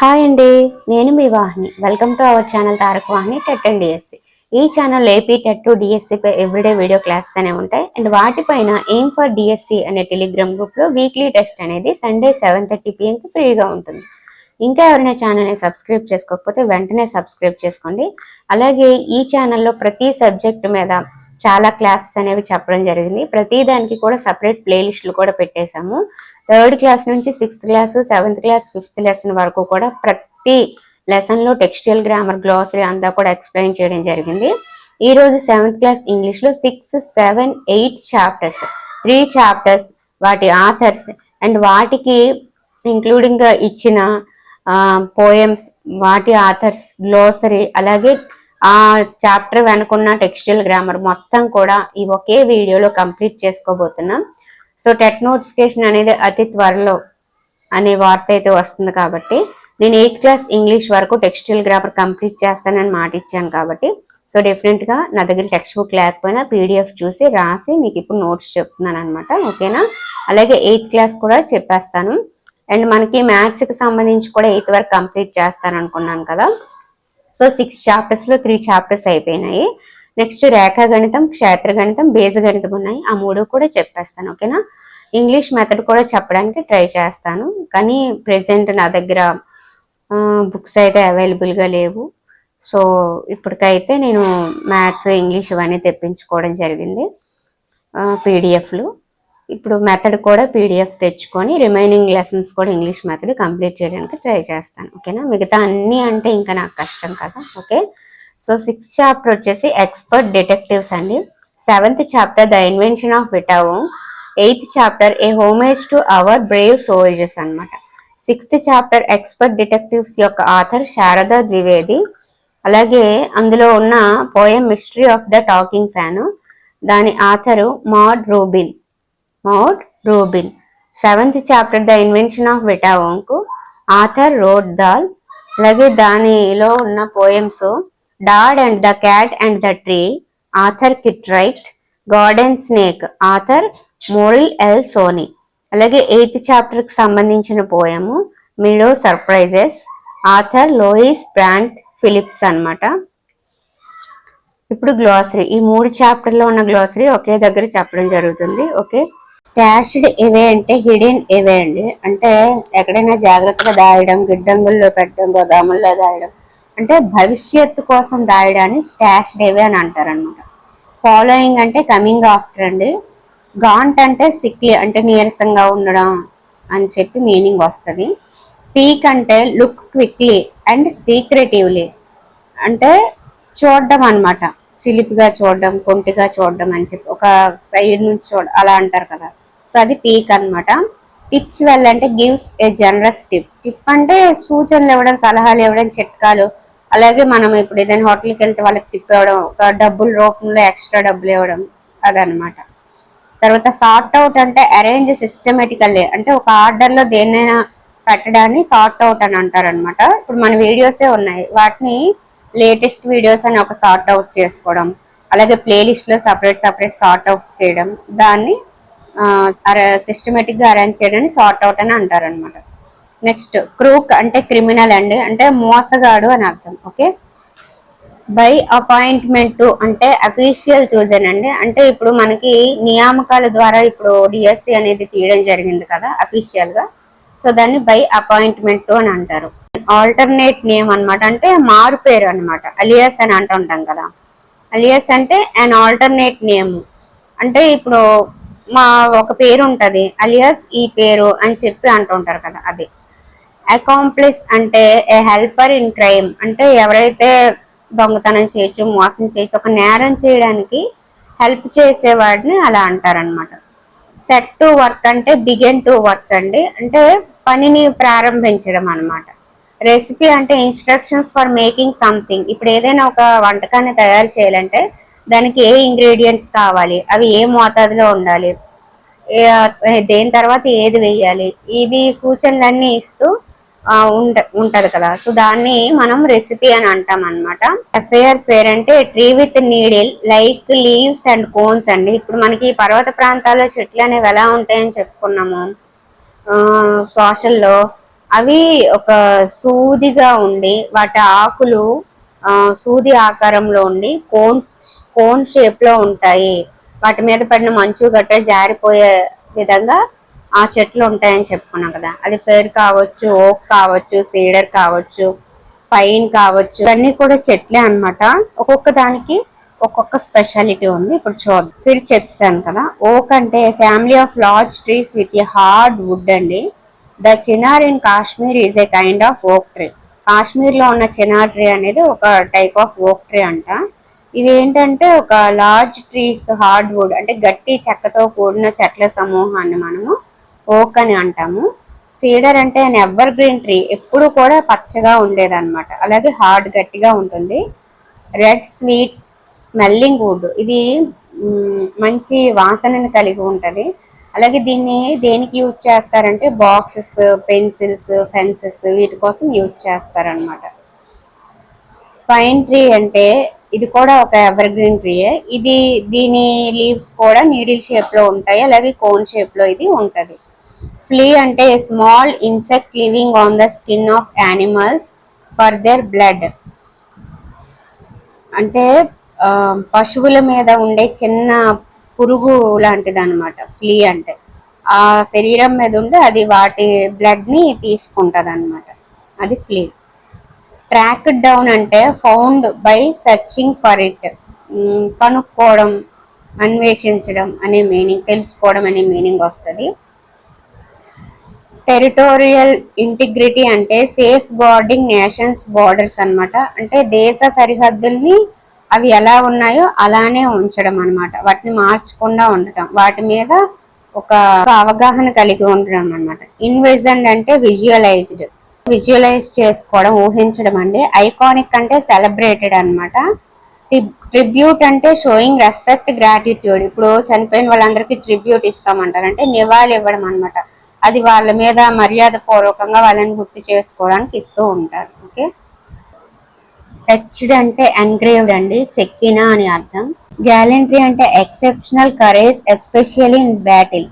Hi అండి, నేను మీ Vahini. Welcome to our channel Taraka Vahini TET and DSC. ఈ ఛానల్ ఏపీ టెట్ డిఎస్సి పై ఎవ్రీడే వీడియో క్లాసెస్ అనేవి ఉంటాయి. అండ్ వాటిపైన ఎయిమ్ ఫర్ డిఎస్సి అనే టెలిగ్రామ్ గ్రూప్లో వీక్లీ టెస్ట్ అనేది సండే 7:30 PM ఫ్రీగా ఉంటుంది. ఇంకా ఎవరైనా ఛానల్ని సబ్స్క్రైబ్ చేసుకోకపోతే వెంటనే సబ్స్క్రైబ్ చేసుకోండి. అలాగే ఈ ఛానల్లో ప్రతి సబ్జెక్ట్ మీద చాలా క్లాసెస్ అనేవి చెప్పడం జరిగింది. ప్రతి దానికి కూడా సపరేట్ ప్లేలిస్టులు కూడా పెట్టేశాము. 3rd క్లాస్ నుంచి 6th class, 7th class, 5th lesson వరకు కూడా ప్రతి లెసన్లో టెక్స్టైల్ గ్రామర్, గ్లాసరీ అంతా కూడా ఎక్స్ప్లెయిన్ చేయడం జరిగింది. ఈ రోజు 7th క్లాస్ ఇంగ్లీష్లో 6, 7, 8 చాప్టర్స్, 3 చాప్టర్స్, వాటి ఆథర్స్ అండ్ వాటికి ఇంక్లూడింగ్ ఇచ్చిన పోయమ్స్, వాటి ఆథర్స్, గ్లోసరీ, అలాగే ఆ చాప్టర్ వెనుకున్న టెక్స్టైల్ గ్రామర్ మొత్తం కూడా ఈ ఒకే వీడియోలో కంప్లీట్ చేసుకోబోతున్నాం. సో టెట్ నోటిఫికేషన్ అనేది అతి త్వరలో అనే వార్త అయితే వస్తుంది కాబట్టి నేను 8th క్లాస్ ఇంగ్లీష్ వరకు టెక్స్టైల్ గ్రామర్ కంప్లీట్ చేస్తానని మాట ఇచ్చాను కాబట్టి సో డెఫినెట్గా నా దగ్గర టెక్స్ట్ బుక్ లేకపోయినా పీడిఎఫ్ చూసి రాసి మీకు ఇప్పుడు నోట్స్ చెప్తున్నాను అనమాట. ఓకేనా? అలాగే 8th క్లాస్ కూడా చెప్పేస్తాను. అండ్ మనకి మ్యాథ్స్కి సంబంధించి కూడా 8th వరకు కంప్లీట్ చేస్తాను అనుకున్నాను కదా. సో 6 చాప్టర్స్లో 3 చాప్టర్స్ అయిపోయినాయి. నెక్స్ట్ రేఖాగణితం, క్షేత్రగణితం, బీజగణితం ఉన్నాయి. ఆ 3 కూడా చెప్పేస్తాను. ఓకేనా? ఇంగ్లీష్ మెథడ్ కూడా చెప్పడానికి ట్రై చేస్తాను, కానీ ప్రెసెంట్ నా దగ్గర బుక్స్ అయితే అవైలబుల్గా లేవు. సో ఇప్పటికైతే నేను మ్యాథ్స్, ఇంగ్లీష్ ఇవన్నీ తెప్పించుకోవడం జరిగింది పీడిఎఫ్లు. ఇప్పుడు మెథడ్ కూడా పీడిఎఫ్ తెచ్చుకొని రిమైనింగ్ లెసన్స్ కూడా ఇంగ్లీష్ మెథడ్ కంప్లీట్ చేయడానికి ట్రై చేస్తాను. ఓకేనా? మిగతా అన్నీ అంటే ఇంకా నాకు కష్టం కదా. ఓకే, సో 6th చాప్టర్ వచ్చేసి ఎక్స్పర్ట్ డిటెక్టివ్స్ అండి. 7th chapter the invention of విటావో. 8th chapter a homage to our brave soldiers అనమాట. 6th చాప్టర్ ఎక్స్పర్ట్ డిటెక్టివ్స్ యొక్క ఆథర్ శారదా ద్వివేది. అలాగే అందులో ఉన్న poem mystery of the talking fan, దాని author Maude Rubin. 7th chapter the invention of విటావోంకు author Roald Dahl. అలాగే దానిలో ఉన్న poems dad and the cat and the tree, author Kit Wright. God and snake, author Morrill L Sony. అలాగే 8th చాప్టర్కి సంబంధించిన poem meadow surprises, author Lois Brandt Phillips అనమాట. ఇప్పుడు glossary, ఈ 3 చాప్టర్లో ఉన్న గ్లాసరీ ఒకే దగ్గర చెప్పడం జరుగుతుంది. ఓకే, స్టాష్డ్ ఎవే అంటే హిడెన్ ఎవే అండి. అంటే ఎక్కడైనా జాగ్రత్తగా దాయడం, గిడ్డంగుల్లో పెట్టడం, గోదాముల్లో దాయడం, అంటే భవిష్యత్తు కోసం దాయడాన్ని స్టాష్డ్ ఎవే అని అంటారు అనమాట. ఫాలోయింగ్ అంటే కమింగ్ ఆఫ్టర్ అండి. గాంట్ అంటే సిక్లీ, అంటే నీరసంగా ఉండడం అని చెప్పి మీనింగ్ వస్తుంది. పీక్ అంటే లుక్ క్విక్లీ అండ్ సీక్రెటివ్లీ, అంటే చూడడం అనమాట, చిలిపిగా చూడడం, కొంటిగా చూడడం అని చెప్పి ఒక సైడ్ నుంచి అలా అంటారు కదా. సో అది పీక్ అనమాట. టిప్స్ వెల్ అంటే gives a generous tip. Tip అంటే సూచనలు ఇవ్వడం, సలహాలు ఇవ్వడం, చిట్కాలు. అలాగే మనం ఇప్పుడు ఏదైనా హోటల్కి వెళ్తే వాళ్ళకి టిప్ ఇవ్వడం, ఒక డబ్బుల రూపంలో ఎక్స్ట్రా డబ్బులు ఇవ్వడం, అదనమాట. తర్వాత సార్ట్ అవుట్ అంటే అరేంజ్ సిస్టమేటికల్లీ, అంటే ఒక ఆర్డర్లో దేన్నైనా పెట్టడాన్ని సార్ట్ అవుట్ అని అంటారు అనమాట. ఇప్పుడు మన వీడియోసే ఉన్నాయి, వాటిని లేటెస్ట్ వీడియోస్ అని ఒక సార్ట్ అవుట్ చేసుకోవడం, అలాగే ప్లేలిస్ట్లో సపరేట్ సార్ట్ అవుట్ చేయడం, దాన్ని సిస్టమేటిక్గా అరేంజ్ చేయడాన్ని సార్ట్ అవుట్ అని అంటారు అనమాట. నెక్స్ట్ క్రూక్ అంటే క్రిమినల్ అండి, అంటే మోసగాడు అని అర్థం. ఓకే, బై అపాయింట్మెంట్ అంటే అఫీషియల్ చూజన్ అండి. అంటే ఇప్పుడు మనకి నియామకాల ద్వారా ఇప్పుడు డిఎస్సి అనేది తీయడం జరిగింది కదా అఫీషియల్ గా, సో దాన్ని బై అపాయింట్మెంట్ అని అంటారు. ఆల్టర్నేట్ నేమ్ అనమాట, అంటే మారు పేరు అనమాట. అలియాస్ అని అంటుంటాం కదా. అలియాస్ అంటే అన్ ఆల్టర్నేట్ నేమ్, అంటే ఇప్పుడు మా ఒక పేరు ఉంటది, అలియాస్ ఈ పేరు అని చెప్పి అంటుంటారు కదా, అది. అకాంప్లిస్ అంటే ఏ హెల్పర్ ఇన్ క్రైమ్, అంటే ఎవరైతే దొంగతనం చేయొచ్చు, మోసం చేయొచ్చు, ఒక నేరం చేయడానికి హెల్ప్ చేసేవాడిని అలా అంటారనమాట. సెట్ టు వర్క్ అంటే బిగిన్ టు వర్క్ అండి, అంటే పనిని ప్రారంభించడం అనమాట. రెసిపీ అంటే ఇన్స్ట్రక్షన్స్ ఫర్ మేకింగ్ సంథింగ్. ఇప్పుడు ఏదైనా ఒక వంటకాన్ని తయారు చేయాలంటే దానికి ఏ ఇంగ్రీడియంట్స్ కావాలి, అవి ఏ మోతాదులో ఉండాలి, దేని తర్వాత ఏది వేయాలి, ఇది సూచనలన్నీ ఇస్తూ ఉంటది కదా. సో దాన్ని మనం రెసిపీ అని అంటాం అనమాట. ఫేర్ అంటే tree with needle like leaves and cones అండి. ఇప్పుడు మనకి పర్వత ప్రాంతాల్లో చెట్లు అనేవి ఎలా ఉంటాయని చెప్పుకున్నాము సోషల్లో, అవి ఒక సూదిగా ఉండి వాటి ఆకులు సూది ఆకారంలో ఉండి కోన్ షేప్ లో ఉంటాయి. వాటి మీద పడిన మంచు గట్ట జారిపోయే విధంగా ఆ చెట్లు ఉంటాయని చెప్పుకున్నాం కదా. అది ఫెయిర్ కావచ్చు, ఓక్ కావచ్చు, సీడర్ కావచ్చు, పైన్ కావచ్చు, ఇవన్నీ కూడా చెట్లే అన్నమాట. ఒక్కొక్క దానికి ఒక్కొక్క స్పెషాలిటీ ఉంది. ఇప్పుడు చూద్దాం. ఫిర్ చెప్పాను కదా, ఓక్ అంటే family of large trees with a hard wood అండి. The chinar in Kashmir is a kind of oak tree. Kashmir లో ఉన్న చినార్ ట్రీ అనేది ఒక టైప్ ఆఫ్ ఓక్ ట్రీ అంట. ఇవి ఏంటంటే ఒక లార్జ్ ట్రీస్, హార్డ్ వుడ్ అంటే గట్టి చెక్కతో కూడిన చెట్ల సమూహాన్ని మనము ఓక్ అని అంటాము. సీడర్ అంటే అన్ ఎవర్ గ్రీన్ ట్రీ, ఎప్పుడు కూడా పచ్చగా ఉండేదన్నమాట. అలాగే హార్డ్ గట్టిగా ఉంటుంది. రెడ్ స్వీట్స్ స్మెల్లింగ్ వుడ్, ఇది మంచి వాసనని కలిగి ఉంటది. అలాగే దీన్ని దేనికి యూజ్ చేస్తారంటే బాక్సెస్, పెన్సిల్స్, ఫెన్సెస్ వీటి కోసం యూజ్ చేస్తారనమాట. పైన్ ట్రీ అంటే ఇది కూడా ఒక ఎవర్ గ్రీన్ ట్రీయే. దీని లీవ్స్ కూడా నీడిల్ షేప్ లో ఉంటాయి. అలాగే కోన్ షేప్ లో ఇది ఉంటది. ఫ్లీ అంటే small insect living on the skin of animals for their blood. అంటే పశువుల మీద ఉండే చిన్న పురుగు లాంటిది అనమాట ఫ్లీ అంటే. ఆ శరీరం మీద ఉండి అది వాటి బ్లడ్ ని తీసుకుంటది అనమాట. అది ఫ్లీ. ట్రాక్ డౌన్ అంటే found by searching for it, కనుక్కోవడం, అన్వేషించడం అనే మీనింగ్, తెలుసుకోవడం అనే మీనింగ్ వస్తుంది. టెరిటోరియల్ ఇంటిగ్రిటీ అంటే సేఫ్ గార్డింగ్ నేషన్స్ బార్డర్స్ అనమాట. అంటే దేశ సరిహద్దుల్ని అవి ఎలా ఉన్నాయో అలానే ఉంచడం అనమాట. వాటిని మార్చకుండా ఉండటం, వాటి మీద ఒక అవగాహన కలిగి ఉండడం అనమాట. ఇన్విజన్ అంటే విజువలైజ్ చేసుకోవడం, ఊహించడం అండి. ఐకానిక్ అంటే సెలబ్రేటెడ్ అనమాట. ట్రిబ్యూట్ అంటే షోయింగ్ రెస్పెక్ట్, గ్రాటిట్యూడ్. ఇప్పుడు చనిపోయిన వాళ్ళందరికీ ట్రిబ్యూట్ ఇస్తామంటారు, అంటే నివాళి ఇవ్వడం అనమాట. అది వాళ్ళ మీద మర్యాద పూర్వకంగా వాళ్ళని గుర్తు చేసుకోవడానికి ఇస్తూ ఉంటారు. ఓకే. ఎచ్డ్ అంటే ఎన్గ్రేవ్డ్ అండి, చెక్కిన అని అర్థం. గ్యాలెంట్రీ అంటే exceptional courage especially in battle,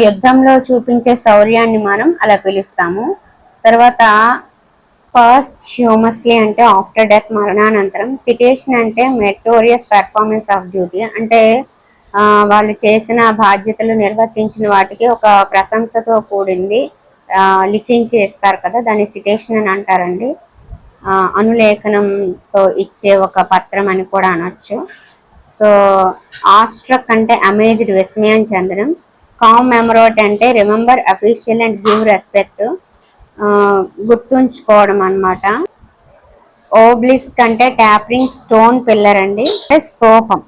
యుద్ధంలో చూపించే శౌర్యాన్ని మనం అలా పిలుస్తాము. తర్వాత ఫస్ట్ హ్యూమస్లీ అంటే ఆఫ్టర్ డెత్, మరణానంతరం. సిటేషన్ అంటే మెరిటోరియస్ పెర్ఫార్మెన్స్ ఆఫ్ డ్యూటీ, అంటే వాళ్ళు చేసిన బాధ్యతలు నిర్వర్తించిన వాటికి ఒక ప్రశంసతో కూడింది లిఖించి ఇస్తారు కదా, దాన్ని సిటేషన్ అని అంటారండి. అనులేఖనంతో ఇచ్చే ఒక పత్రం అని కూడా అనొచ్చు. సో ఆస్ట్రక్ అంటే అమేజ్డ్, విస్మయం చెందడం. కామెమోరేట్ అంటే remember official and give respect, గుర్తుంచుకోవడం అన్నమాట. ఓబ్లిస్క్ అంటే ట్యాపరింగ్ స్టోన్ పిల్లర్ అండి, స్తూపం.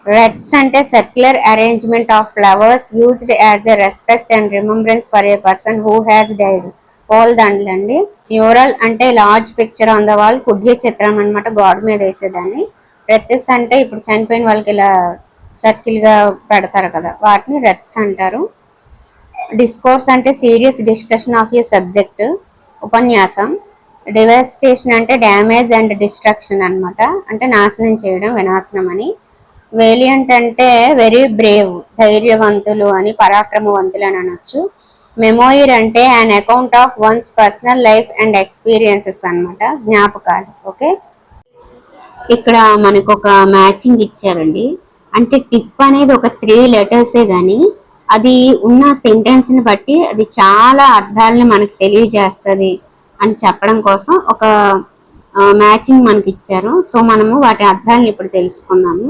రెడ్స్ అంటే circular arrangement of flowers used as a respect and remembrance for a person who has died, పూలదండలు అండి. మ్యూరల్ అంటే large picture on the wall, కుడ్య చిత్రం అనమాట, గోడ మీద వేసేదాన్ని. రెత్స్ అంటే ఇప్పుడు చనిపోయిన వాళ్ళకి ఇలా సర్కిల్ గా పెడతారు కదా, వాటిని రెత్స్ అంటారు. డిస్కోర్స్ అంటే serious discussion of A subject, ఉపన్యాసం. డివాస్టేషన్ అంటే డ్యామేజ్ అండ్ డిస్ట్రక్షన్ అనమాట, అంటే నాశనం చేయడం, వినాశనం అని. వేలియంట్ అంటే వెరీ బ్రేవ్, ధైర్యవంతులు అని, పరాక్రమవంతులు అని అనొచ్చు. మెమోయిర్ అంటే an account of once personal life and experiences అనమాట, జ్ఞాపకాలు. ఓకే. ఇక్కడ మనకు ఒక మ్యాచింగ్ ఇచ్చారండి. అంటే టిప్ అనేది ఒక 3 లెటర్సే కానీ అది ఉన్న సెంటెన్స్ ని బట్టి అది చాలా అర్థాలను మనకు తెలియజేస్తుంది అని చెప్పడం కోసం ఒక మ్యాచింగ్ మనకి ఇచ్చారు. సో మనము వాటి అర్థాలను ఇప్పుడు తెలుసుకుందాము.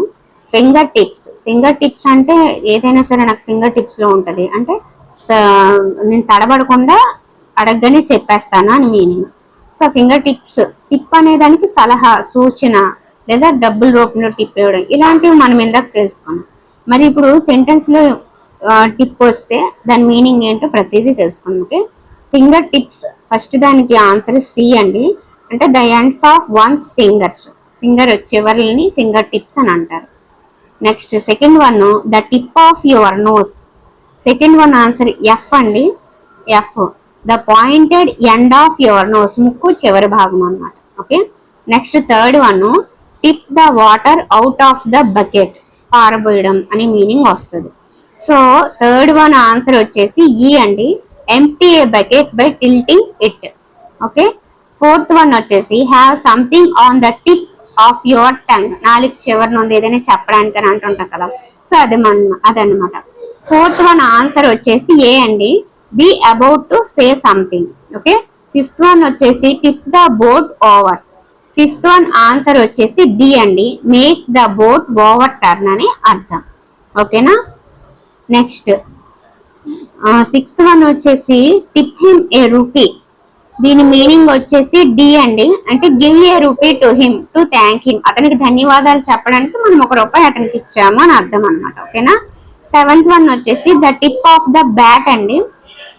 ఫింగర్ టిప్స్ అంటే ఏదైనా సరే నాకు ఫింగర్ టిప్స్ లో ఉంటది అంటే నేను తడబడకుండా అడగగానే చెప్పేస్తాను అని మీనింగ్. సో ఫింగర్ టిప్ అనే దానికి సలహా, సూచన లేదా డబ్బుల రూపంలో టిప్ ఇవ్వడం, ఇలాంటివి మనం ఇందాక తెలుసుకున్నాం. మరి ఇప్పుడు సెంటెన్స్ లో టిప్ వస్తే దాని మీనింగ్ ఏంటో ప్రతిదీ తెలుసుకుందాం. ఓకే. ఫింగర్ టిప్స్ ఫస్ట్ దానికి ఆన్సర్ సి అండి, అంటే the ends of one's fingers, finger చివర్లని ఫింగర్ టిప్స్ అని అంటారు. Next second one the tip of your nose, second one answer F అండి, F the pointed end of your nose, ముక్కు చివరి భాగం అన్నమాట. Okay. Next third one tip the water out of the bucket, పారబోయడం అని meaning వస్తుంది. So third one answer వచ్చేసి ఈ అండి, empty a bucket by tilting it. Okay. Fourth one వచ్చేసి have something on the tip of your tongue. నాలుగు చివరిన ఉంది ఏదైనా చెప్పడానికి అని అంటుంటాం కదా, సో అదనమాట. ఫోర్త్ వన్ ఆన్సర్ వచ్చేసి ఏ అండి, be about to say something. Okay. Fifth one వచ్చేసి tip the boat over. Fifth one answer వచ్చేసి బి అండి, make the boat over turn అని అర్థం. ఓకేనా. నెక్స్ట్ సిక్స్త్ వన్ వచ్చేసి టిప్ హిమ్ ఏ రూపీ. దీని మీనింగ్ వచ్చేసి డి అండి, అంటే give a rupee to him to thank him. అతనికి ధన్యవాదాలు చెప్పడానికి మనం ₹1 అతనికి ఇచ్చాము అని అర్థం అనమాట. ఓకేనా. సెవెంత్ వన్ వచ్చేసి the tip of the bat అండి.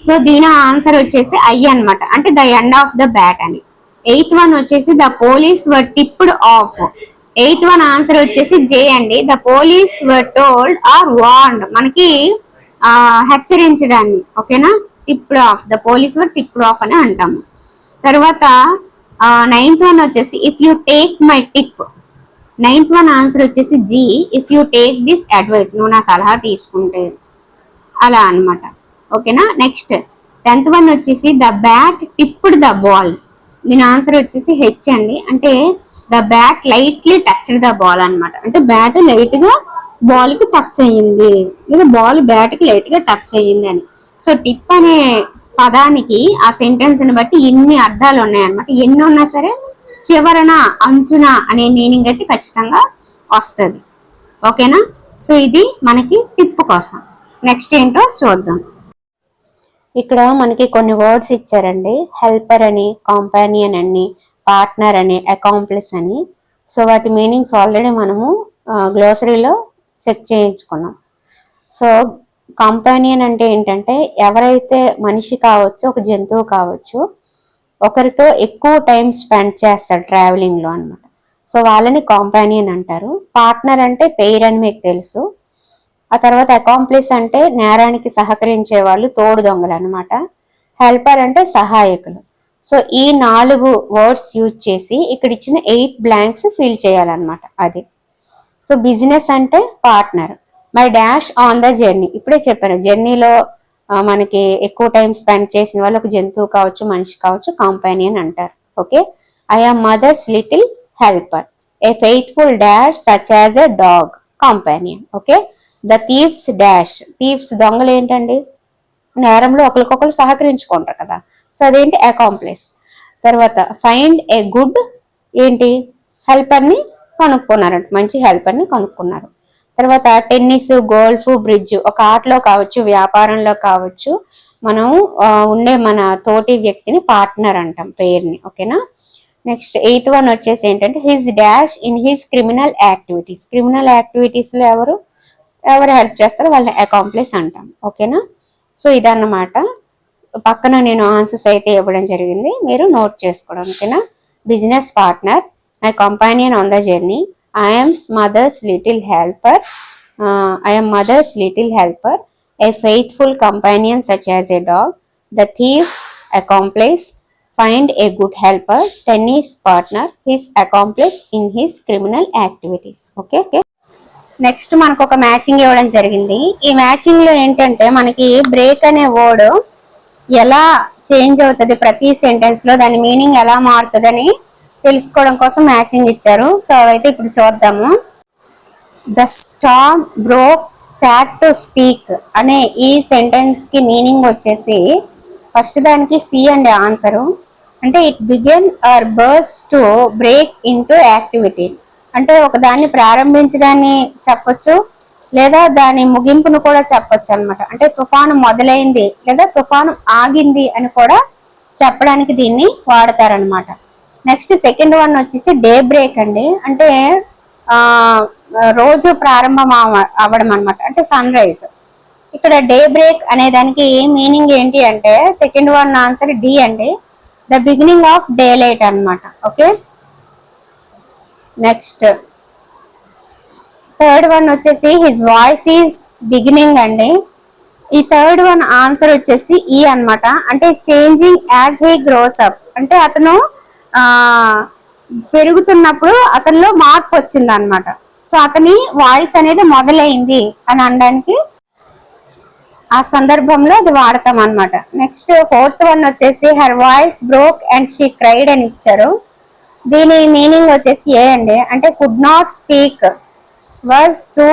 సో దీని ఆన్సర్ వచ్చేసి ఐ అనమాట, అంటే the end of the bat అని. ఎయిత్ వన్ వచ్చేసి the police were tipped off. Eighth one answer వచ్చేసి జే అండి, the police were told or warned. మనకి హెచ్చరించడాన్ని. ఓకేనా. Tipped off, the police were tipped off అని అంటాము. తర్వాత నైన్త్ వన్ వచ్చేసి if you take my tip. Ninth one answer వచ్చేసి G, if you take this advice. నువ్వు నా సలహా తీసుకుంటే, అలా అనమాట. ఓకేనా. నెక్స్ట్ 10th వన్ వచ్చేసి the bat tipped the ball. దీని ఆన్సర్ వచ్చేసి హెచ్ అండి, అంటే the bat lightly touched the ball అనమాట, అంటే బ్యాట్ లైట్ గా బాల్ కి టచ్ అయ్యింది, లేదా బాల్ బ్యాట్ కి లైట్ గా టచ్ అయ్యింది అని. సో టిప్ అనే పదానికి ఆ సెంటెన్స్ ని బట్టి ఇన్ని అర్థాలు ఉన్నాయన్నమాట. ఎన్ని ఉన్నా సరే చివరన అంచున అనే మీనింగ్ అయితే ఖచ్చితంగా వస్తుంది. ఓకేనా. సో ఇది మనకి టిప్ కోసం. నెక్స్ట్ ఏంటో చూద్దాం. ఇక్కడ మనకి కొన్ని వర్డ్స్ ఇచ్చారండి, హెల్పర్ అని, కాంపానియన్ అని, పార్ట్నర్ అని, అకాంప్లిస్ అని. సో వాటి మీనింగ్స్ ఆల్రెడీ మనము గ్లోసరీలో చెక్ చేయించుకున్నాం. సో కాంపానియన్ అంటే ఏంటంటే ఎవరైతే మనిషి కావచ్చు, ఒక జంతువు కావచ్చు, ఒకరితో ఎక్కువ టైం స్పెండ్ చేస్తాడు ట్రావెలింగ్ లో అనమాట. సో వాళ్ళని కాంపానియన్ అంటారు. పార్ట్నర్ అంటే పెయిర్ అని మీకు తెలుసు. ఆ తర్వాత అకాంప్లిస్ అంటే నేరానికి సహకరించే వాళ్ళు, తోడు దొంగలు అనమాట. హెల్పర్ అంటే సహాయకులు. సో ఈ 4 వర్డ్స్ యూజ్ చేసి ఇక్కడ ఇచ్చిన 8 బ్లాంక్స్ ఫిల్ చేయాలన్నమాట. అది. సో బిజినెస్ అంటే partner. My dash on the journey, ఇప్పుడే చెప్పాను, జర్నీలో మనకి ఎక్కువ టైం స్పెండ్ చేసిన వాళ్ళు, ఒక జంతువు కావచ్చు, మనిషి కావచ్చు, కాంపానియన్ అంటారు. Okay. I am mother's little helper. A faithful dash such as a dog, companion. Okay. The thieves dash. Thieves దొంగలు ఏంటండి, నేరంలో ఒకరికొకరు సహకరించుకుంటారు కదా, సో అదేంటి, అకాంప్లిస్. తర్వాత ఫైండ్ ఏ గుడ్ ఏంటి, హెల్పర్ ని కనుక్కున్నారంట, మంచి హెల్పర్ ని కనుక్కున్నారు. తర్వాత టెన్నిస్, గోల్ఫ్, బ్రిడ్జ్, ఒక ఆటలో కావచ్చు, వ్యాపారంలో కావచ్చు, మనం ఉండే మన తోటి వ్యక్తిని పార్ట్నర్ అంటాం, పేరుని. ఓకేనా. నెక్స్ట్ 8th వన్ వచ్చేసి ఏంటంటే his dash in his criminal activities. Criminal activities లో ఎవరు హెల్ప్ చేస్తారో వాళ్ళని అకాంప్లిస్ అంటాం. ఓకేనా. సో ఇదన్నమాట. పక్కన నేను ఆన్సర్స్ అయితే ఇవ్వడం జరిగింది, మీరు నోట్ చేసుకోవడం. ఓకేనా. Business partner, my companion on the journey, I am mother's little helper. I am mother's little helper. A faithful companion such as a dog. The thief's accomplice. Find a good helper. Tennis partner. His accomplice in his criminal activities. Okay. Next మనకు ఒక matching ఇవ్వడం జరిగింది. ఈ matching లో ఏంటంటే మనకి break అనే word ఎలా చేంజ్ అవుతుంది ప్రతి సెంటెన్స్ లో, దాని మీనింగ్ ఎలా మారుతుంది అని తెలుసుకోవడం కోసం మ్యాచింగ్ ఇచ్చారు. సో అవైతే ఇప్పుడు చూద్దాము. The Storm broke sad to speak అనే ఈ సెంటెన్స్ కి మీనింగ్ వచ్చేసి ఫస్ట్ దానికి సి అండి ఆన్సరు, అంటే it began or burst to break into activity, అంటే ఒక దాన్ని ప్రారంభించడాన్ని చెప్పొచ్చు, లేదా దాని ముగింపును కూడా చెప్పొచ్చు అనమాట. అంటే తుఫాను మొదలైంది లేదా తుఫాను ఆగింది అని కూడా చెప్పడానికి దీన్ని వాడతారనమాట. నెక్స్ట్ సెకండ్ వన్ వచ్చేసి డే బ్రేక్ అండి, అంటే రోజు ప్రారంభం అవ్వడం అనమాట, అంటే సన్ రైజ్. ఇక్కడ డే బ్రేక్ అనే దానికి మీనింగ్ ఏంటి అంటే సెకండ్ వన్ ఆన్సర్ డి అండి, the beginning of day light అనమాట. ఓకే. నెక్స్ట్ థర్డ్ వన్ వచ్చేసి హిజ్ వాయిస్ ఈజ్ బిగినింగ్ అండి. ఈ థర్డ్ వన్ ఆన్సర్ వచ్చేసి ఈ అనమాట, అంటే changing as he gross up, అంటే అతను పెరుగుతున్నప్పుడు అతనిలో మార్పు వచ్చింది అనమాట. సో అతని వాయిస్ అనేది మొదలైంది అని అనడానికి ఆ సందర్భంలో అది వాడతాం అన్నమాట. నెక్స్ట్ ఫోర్త్ వన్ వచ్చేసి her voice broke and she cried అని ఇచ్చారు. దీని మీనింగ్ వచ్చేసి ఏ అండి, అంటే could not speak, was to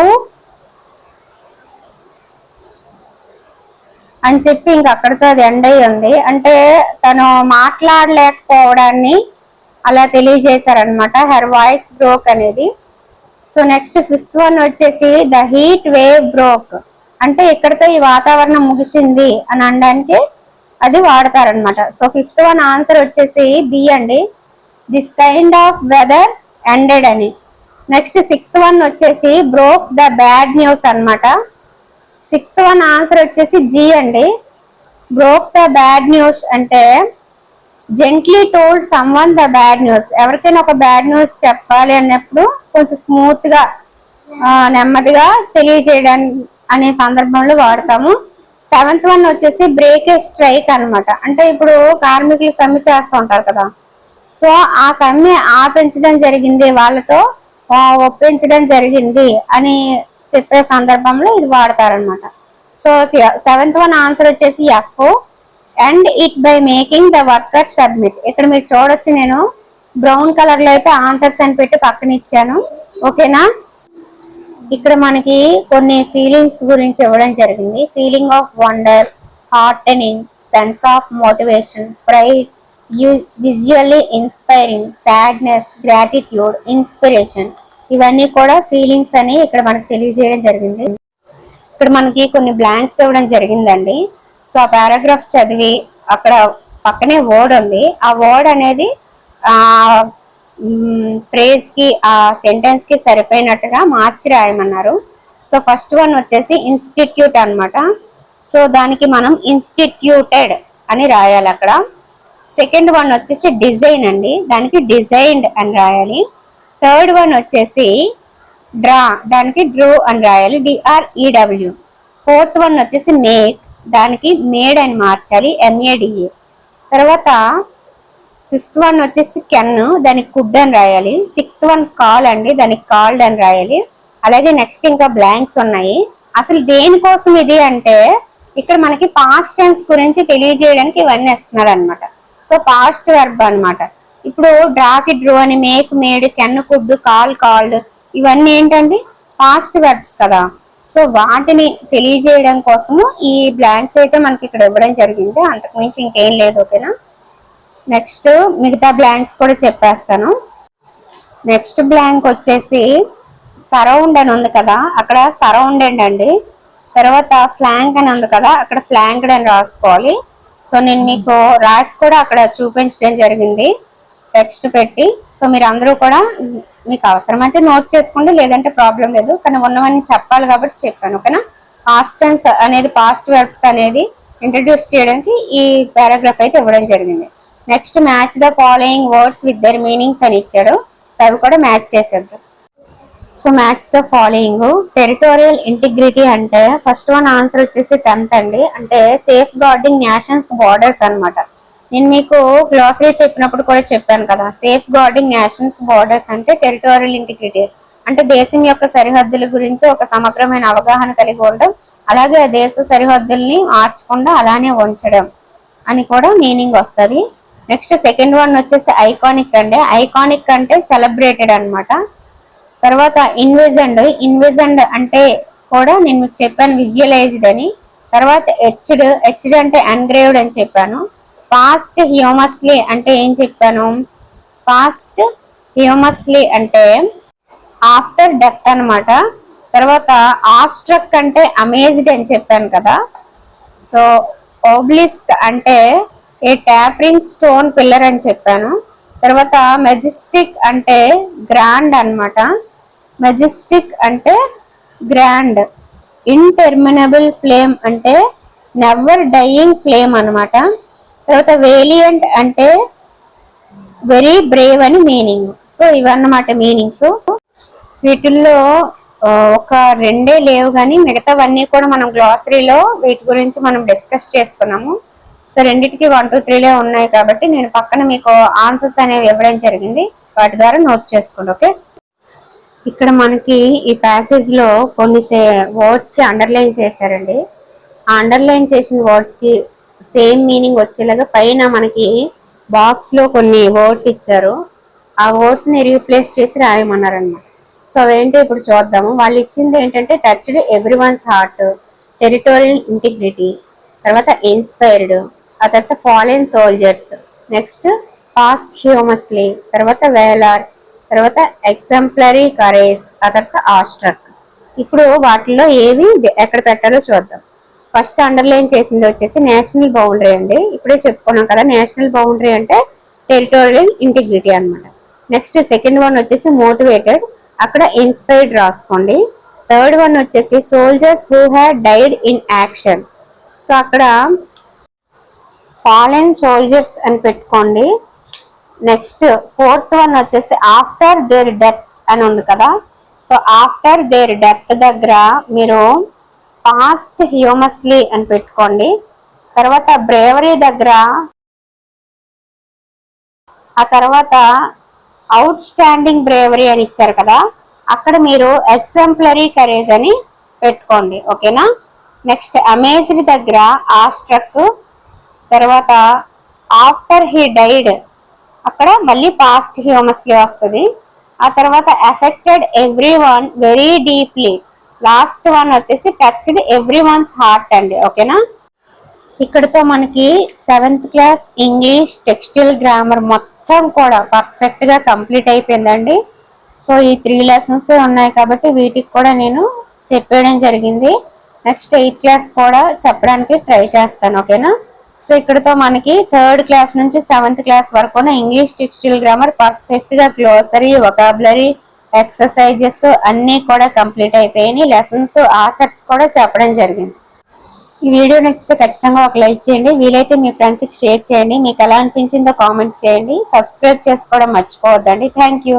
అని చెప్పి ఇంక అక్కడితో అది ఎండ్ అయ్యి ఉంది. అంటే తను మాట్లాడలేకపోవడాన్ని అలా తెలియజేశారనమాట హెర్ వాయిస్ బ్రోక్ అనేది. సో నెక్స్ట్ ఫిఫ్త్ వన్ వచ్చేసి ద హీట్ వేవ్ బ్రోక్, అంటే ఇక్కడితో ఈ వాతావరణం ముగిసింది అని అనడానికి అది వాడతారనమాట. సో ఫిఫ్త్ వన్ ఆన్సర్ వచ్చేసి బి అండి, this kind of weather ended అని. నెక్స్ట్ సిక్స్త్ వన్ వచ్చేసి బ్రోక్ ద బ్యాడ్ న్యూస్ అనమాట. సిక్స్త్ వన్ ఆన్సర్ వచ్చేసి జీ అండి, బ్రోక్ ద బ్యాడ్ న్యూస్ అంటే gently told someone the bad news, ఎవరికైనా ఒక బ్యాడ్ న్యూస్ చెప్పాలి అన్నప్పుడు కొంచెం స్మూత్ గా నెమ్మదిగా తెలియజేయడానికి అనే సందర్భంలో వాడతాము. సెవెంత్ వన్ వచ్చేసి బ్రేక్ ఏ స్ట్రైక్ అనమాట. అంటే ఇప్పుడు కార్మికులు సమ్మె చేస్తూ ఉంటారు కదా, సో ఆ సమ్మె ఆపించడం జరిగింది, వాళ్ళతో ఒప్పించడం జరిగింది అని చెప్పే సందర్భంలో ఇది వాడతారనమాట. సో సెవెంత్ వన్ ఆన్సర్ వచ్చేసి F, and it by making the worker submit. ఇక్కడ మీరు చూడొచ్చు, నేను బ్రౌన్ కలర్ లో అయితే ఆన్సర్స్ అని పెట్టి పక్కన ఇచ్చాను, ఓకేనా. ఇక్కడ మనకి కొన్ని ఫీలింగ్స్ గురించి ఇవ్వడం జరిగింది. Feeling of wonder, heartening, sense of motivation, pride, visually inspiring, sadness, gratitude, inspiration, ఇవన్నీ కూడా ఫీలింగ్స్ అని ఇక్కడ మనకు తెలియజేయడం జరిగింది. ఇక్కడ మనకి కొన్ని బ్లాంక్స్ ఇవ్వడం జరిగిందండి. సో ఆ పారాగ్రాఫ్ చదివి అక్కడ పక్కనే వర్డ్ ఉంది, ఆ వర్డ్ అనేది ఆ ఫ్రేజ్ కి ఆ సెంటెన్స్ కి సరిపోయినట్టుగా మార్చి రాయమన్నారు. సో ఫస్ట్ వన్ వచ్చేసి ఇన్స్టిట్యూట్ అనమాట. సో దానికి మనం ఇన్స్టిట్యూటెడ్ అని రాయాలి అక్కడ. సెకండ్ వన్ వచ్చేసి డిజైన్ అండి, దానికి డిజైన్డ్ అని రాయాలి. థర్డ్ వన్ వచ్చేసి డ్రా, దానికి డ్రూ అని రాయాలి, డిఆర్ఈడబ్ల్యూ. ఫోర్త్ వన్ వచ్చేసి మేక్, దానికి మేడ్ అని మార్చాలి, ఎంఏడిఏ. తర్వాత ఫిఫ్త్ వన్ వచ్చేసి కెన్, దానికి కుడ్ అని రాయాలి. సిక్స్త్ వన్ కాల్ అండి, దానికి కాల్డ్ అని రాయాలి. అలాగే నెక్స్ట్ ఇంకా బ్లాంక్స్ ఉన్నాయి. అసలు దేనికోసం ఇది అంటే ఇక్కడ మనకి పాస్ట్ టెన్స్ గురించి తెలియజేయడానికి ఇవన్నీ ఇస్తున్నారు అనమాట. సో పాస్ట్ వర్బ్ అనమాట. ఇప్పుడు డ్రాకి డ్రూ అని, make made, can could, call called, ఇవన్నీ ఏంటండి పాస్ట్ వర్బ్స్ కదా. సో వాటిని తెలియజేయడం కోసము ఈ బ్లాంక్స్ అయితే మనకి ఇక్కడ ఇవ్వడం జరిగింది, అంతకు మించి ఇంకేం లేదు, ఓకేనా. నెక్స్ట్ మిగతా బ్లాంక్స్ కూడా చెప్పేస్తాను. నెక్స్ట్ బ్లాంక్ వచ్చేసి సరౌండ్ అని ఉంది కదా, అక్కడ సరౌండెడ్ అండి. తర్వాత ఫ్లాంక్ అని ఉంది కదా, అక్కడ ఫ్లాంక్డ్ అని రాసుకోవాలి. సో నేను మీకు రాసి కూడా అక్కడ చూపించడం జరిగింది టెక్స్ట్ పెట్టి. సో మీరు అందరూ కూడా మీకు అవసరమైతే నోట్ చేసుకోండి, లేదంటే ప్రాబ్లం లేదు, కానీ ఉన్నవన్నీ చెప్పాలి కాబట్టి చెప్పాను, ఓకేనా. పాస్ట్ టెన్స్ అనేది, పాస్ట్ వర్బ్స్ అనేది ఇంట్రడ్యూస్ చేయడానికి ఈ పారాగ్రాఫ్ అయితే ఇవ్వడం జరిగింది. Next match the following words with their meanings అని ఇచ్చాడు. సో అవి కూడా మ్యాచ్ చేసేద్దాం. So match the following. Territorial integrity అంటే ఫస్ట్ వన్ ఆన్సర్ వచ్చేసి 10th అండి, అంటే సేఫ్ గార్డింగ్ నేషన్స్ బార్డర్స్ అనమాట. నేను మీకు గ్లాసరీ చెప్పినప్పుడు కూడా చెప్పాను కదా, సేఫ్ గార్డింగ్ నేషన్స్ బార్డర్స్ అంటే టెరిటోరియల్ ఇంటిగ్రిటీ అంటే దేశం యొక్క సరిహద్దుల గురించి ఒక సమగ్రమైన అవగాహన కలిగి ఉండడం, అలాగే ఆ దేశ సరిహద్దుల్ని మార్చకుండా అలానే ఉంచడం అని కూడా మీనింగ్ వస్తుంది. నెక్స్ట్ సెకండ్ వన్ వచ్చేసి ఐకానిక్ అండి, ఐకానిక్ అంటే సెలబ్రేటెడ్ అనమాట. తర్వాత ఇన్విజన్డ్, ఇన్విజన్డ్ అంటే కూడా నేను మీకు చెప్పాను విజువలైజ్డ్ అని. తర్వాత ఎచ్డ్, ఎచ్డ్ అంటే ఎన్గ్రేవ్డ్ అని చెప్పాను. పాస్ట్ హ్యూమస్లీ అంటే ఏం చెప్పాను, పాస్ట్ హ్యూమస్లీ అంటే ఆఫ్టర్ డెత్ అనమాట. తర్వాత ఆస్ట్రక్ అంటే అమేజ్డ్ అని చెప్పాను కదా. సో ఓబ్లిస్క్ అంటే ఏ టాపరింగ్ స్టోన్ పిల్లర్ అని చెప్పాను. తర్వాత మెజెస్టిక్ అంటే గ్రాండ్ అనమాట, మెజెస్టిక్ అంటే గ్రాండ్. ఇంటర్మినబుల్ ఫ్లేమ్ అంటే నెవర్ డయింగ్ ఫ్లేమ్ అనమాట. తర్వాత వేలియంట్ అంటే వెరీ బ్రేవ్ అని మీనింగ్. సో ఇవన్నమాట మీనింగ్స్. వీటిల్లో ఒక రెండే లేవు, కానీ మిగతావన్నీ కూడా మనం గ్లాసరీలో వీటి గురించి మనం డిస్కస్ చేసుకున్నాము. సో రెండింటికి 1, 2, 3 ఉన్నాయి కాబట్టి నేను పక్కన మీకు ఆన్సర్స్ అనేవి ఇవ్వడం జరిగింది, వాటి ద్వారా నోట్ చేసుకోండి, ఓకే. ఇక్కడ మనకి ఈ ప్యాసేజ్ లో కొన్ని వర్డ్స్ కి అండర్లైన్ చేశారండి. ఆ అండర్లైన్ చేసిన వర్డ్స్ కి సేమ్ మీనింగ్ వచ్చేలాగా పైన మనకి బాక్స్ లో కొన్ని వర్డ్స్ ఇచ్చారు. ఆ వర్డ్స్ ని రీప్లేస్ చేసి రాయమన్నారు అన్నమాట. సో అవేంటో ఇప్పుడు చూద్దాము. వాళ్ళు ఇచ్చింది ఏంటంటే touched every once heart, territorial integrity, తర్వాత ఇన్స్పైర్డ్, ఆ తర్వాత ఫాలెన్ సోల్జర్స్, నెక్స్ట్ పాస్ట్ హ్యూమస్లీ, తర్వాత వేలార్, తర్వాత ఎగ్జాంప్లరీ కరేజ్, ఆ తర్వాత ఆస్ట్రక్. ఇప్పుడు వాటిల్లో ఏవి ఎక్కడ పెట్టాలో చూద్దాం. ఫస్ట్ అండర్లైన్ చేసింది వచ్చేసి నేషనల్ బౌండరీ అండి. ఇప్పుడే చెప్పుకున్నాం కదా, నేషనల్ బౌండరీ అంటే టెరిటోరియల్ ఇంటిగ్రిటీ అనమాట. నెక్స్ట్ సెకండ్ వన్ వచ్చేసి మోటివేటెడ్, అక్కడ ఇన్స్పైర్డ్ రాసుకోండి. థర్డ్ వన్ వచ్చేసి soldiers who had died in action, so అక్కడ ఫాలెన్ సోల్జర్స్ అని పెట్టుకోండి. నెక్స్ట్ ఫోర్త్ వన్ వచ్చేసి ఆఫ్టర్ దేర్ డెత్ అని ఉంది కదా, సో ఆఫ్టర్ దేర్ డెత్ దగ్గర మీరు పాస్ట్ హ్యూమస్లీ అని పెట్టుకోండి. తర్వాత బ్రేవరీ దగ్గర ఆ తర్వాత అవుట్ స్టాండింగ్ బ్రేవరీ అని ఇచ్చారు కదా, అక్కడ మీరు ఎగ్జాంప్లరీ కరేజ్ అని పెట్టుకోండి. ఓకేనా. నెక్స్ట్ అమేజ్డ్ దగ్గర ఆస్ట్రక్, తర్వాత ఆఫ్టర్ హీ డైడ్ అక్కడ మళ్ళీ పాస్ట్ హ్యూమస్లీ వస్తుంది. ఆ తర్వాత affected every one very deeply, last one వచ్చేసి టచ్డ్ ఎవ్రీ వన్స్ హార్ట్ అండి. ఓకేనా. ఇక్కడతో మనకి 7th class English textile grammar మొత్తం కూడా పర్ఫెక్ట్ గా కంప్లీట్ అయిపోయిందండి. సో ఈ 3 లెసన్స్ ఉన్నాయి కాబట్టి వీటికి కూడా నేను చెప్పేయడం జరిగింది. నెక్స్ట్ 8th క్లాస్ కూడా చెప్పడానికి ట్రై చేస్తాను. ఓకేనా. సో ఇక్కడతో మనకి 3rd క్లాస్ నుంచి 7th క్లాస్ వరకు ఇంగ్లీష్ టెక్స్టైల్ గ్రామర్ పర్ఫెక్ట్ గా గ్లోసరీ, వొకాబులరీ, ఎక్సర్సైజెస్ అన్నీ కూడా కంప్లీట్ అయిపోయాయి. లెసన్స్ ఆథర్స్ కూడా చెప్పడం జరిగింది. ఈ వీడియో నచ్చితే ఖచ్చితంగా ఒక లైక్ చేయండి. వీలైతే మీ ఫ్రెండ్స్కి షేర్ చేయండి. మీకు ఎలా అనిపించిందో కామెంట్ చేయండి. సబ్స్క్రైబ్ చేసుకోవడం మర్చిపోవద్దండి. Thank you.